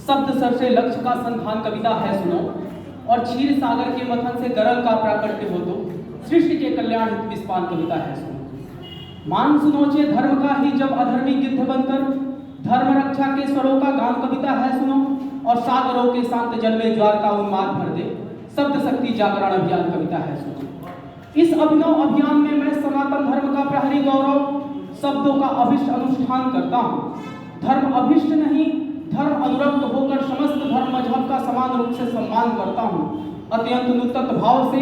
शब्द सर से लक्ष्य का संधान कविता है सुनो, और क्षीर सागर के मथन से गरल का प्राकट्य हो तो सृष्टि के कल्याण विस्पान कविता है सुनो। मान सुनोचे धर्म का ही जब अधर्मी गिद्ध बनकर धर्म रक्षा के स्वरों का गान कविता है सुनो, और सागरों के शांत जल में ज्वार का उन्माद भर दे शब्द शक्ति जागरण अभियान कविता है सुनो। इस अभिनव अभियान में मैं सनातन धर्म का प्रहरी गौरव शब्दों का अभिष्ट अनुष्ठान करता हूँ। धर्म अभिष्ट नहीं, धर्म अनुरक्त होकर समस्त धर्म मजहब का समान रूप से सम्मान करता हूँ। अत्यंत नुतक भाव से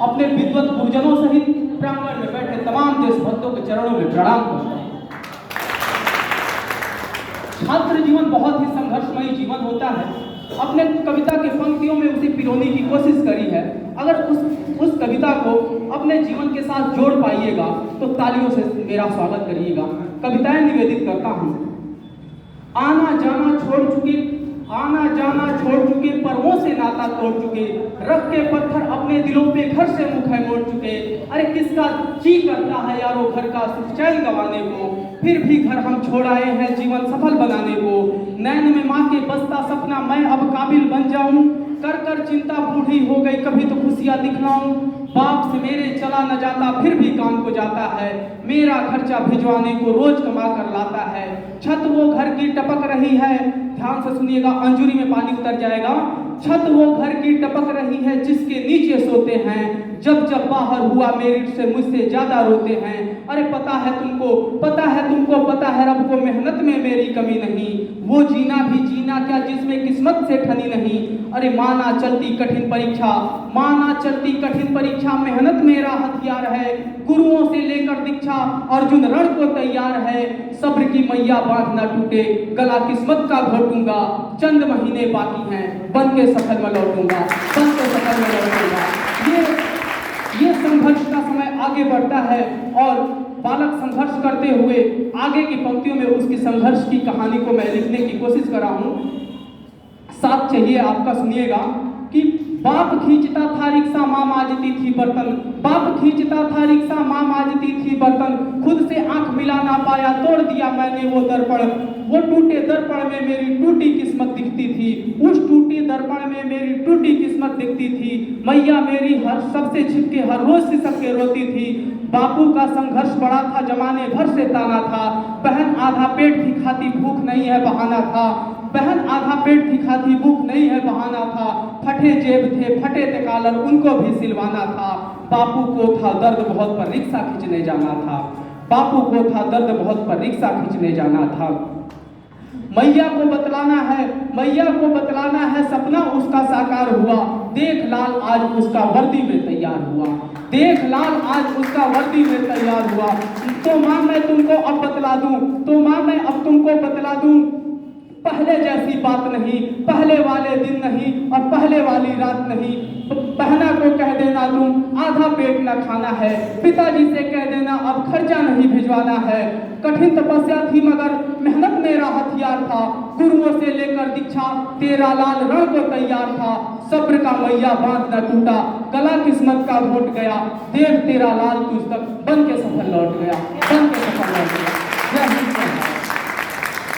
अपने विद्वत गुरुजनों सहित प्रांगण में बैठे तमाम देशभक्तों के चरणों में प्रणाम करता हूँ। छात्र जीवन बहुत ही संघर्षमयी जीवन होता है। अपने कविता के पंक्तियों में उसे पिरोने की कोशिश करी है। अगर उस कविता को अपने जीवन के साथ जोड़ पाइएगा तो तालियों से मेरा स्वागत करिएगा। कविताएं निवेदित करता हूँ। आना जाना छोड़ चुके पर्वों से नाता तोड़ चुके, रख के पत्थर अपने दिलों पे घर से मुख है मोड़ चुके। अरे किसका जी करता है यारो घर का सुख चैन गंवाने को, फिर भी घर हम छोड़ आए हैं जीवन सफल बनाने को। नैन में माँ के बसता सपना मैं अब काबिल बन जाऊं, कर कर चिंता बूढ़ी हो गई कभी तो खुशियां दिखलाऊं। बाप से मेरे चला न जाता फिर भी काम को जाता है, मेरा खर्चा भिजवाने को रोज कमा कर लाता है। छत वो घर की टपक रही है, ध्यान से सुनिएगा अंजुरी में पानी उतर जाएगा। छत वो घर की टपक रही है जिसके नीचे सोते हैं, जब जब बाहर हुआ मेरिट से मुझसे ज्यादा रोते हैं। अरे पता है रब को मेहनत में मेरी कमी नहीं, वो जीना भी जीना क्या जिसमें किस्मत से ठनी नहीं। अरे माना चलती कठिन परीक्षा मेहनत मेरा हथियार है, गुरुओं से लेकर दीक्षा अर्जुन रण को तैयार है। सब्र की मैया बांध ना टूटे, गला किस्मत का घोटूंगा, चंद महीने बाकी हैं बन के सफल में लौटूंगा। ये संघर्ष का समय आगे बढ़ता है और बालक संघर्ष करते हुए आगे की पंक्तियों में उसकी संघर्ष की कहानी को मैं लिखने की कोशिश कर रहा हूँ। साथ चाहिए आपका, सुनिएगा कि बाप खींचता था रिक्शा माँ मांजती थी बर्तन, खुद से आंख मिला ना पाया तोड़ दिया मैंने वो दर्पण। वो टूटे दर्पण में मेरी टूटी किस्मत दिखती थी, उस टूटी दर्पण में मेरी टूटी किस्मत दिखती थी। मैया मेरी हर सबसे छिपके हर रोज सिसक के रोती थी। बापू का संघर्ष बड़ा था जमाने भर से ताना था, बहन आधा पेट थी खाती भूख नहीं है बहाना था। फटे जेब थे फटे थे कॉलर उनको भी सिलवाना था। बापू को था दर्द बहुत पर रिक्शा खींचने जाना था। मैया को बतलाना है सपना उसका साकार हुआ, देख लाल आज उसका वर्दी में तैयार हुआ। तो माँ मैं तुमको अब बतला दूं, पहले जैसी बात नहीं, पहले वाले दिन नहीं और पहले वाली रात नहीं। बहना को कह देना तुम आधा पेट न खाना है, पिताजी से कह देना अब खर्चा नहीं भिजवाना है। कठिन तपस्या थी मगर मेहनत मेरा हथियार था, गुरुओं से लेकर दीक्षा तेरा लाल रण को तैयार था। सब्र का मैया बांध न टूटा, गला किस्मत का घोट गया, देव तेरा लाल तुझ तक बन के सफल लौट गया।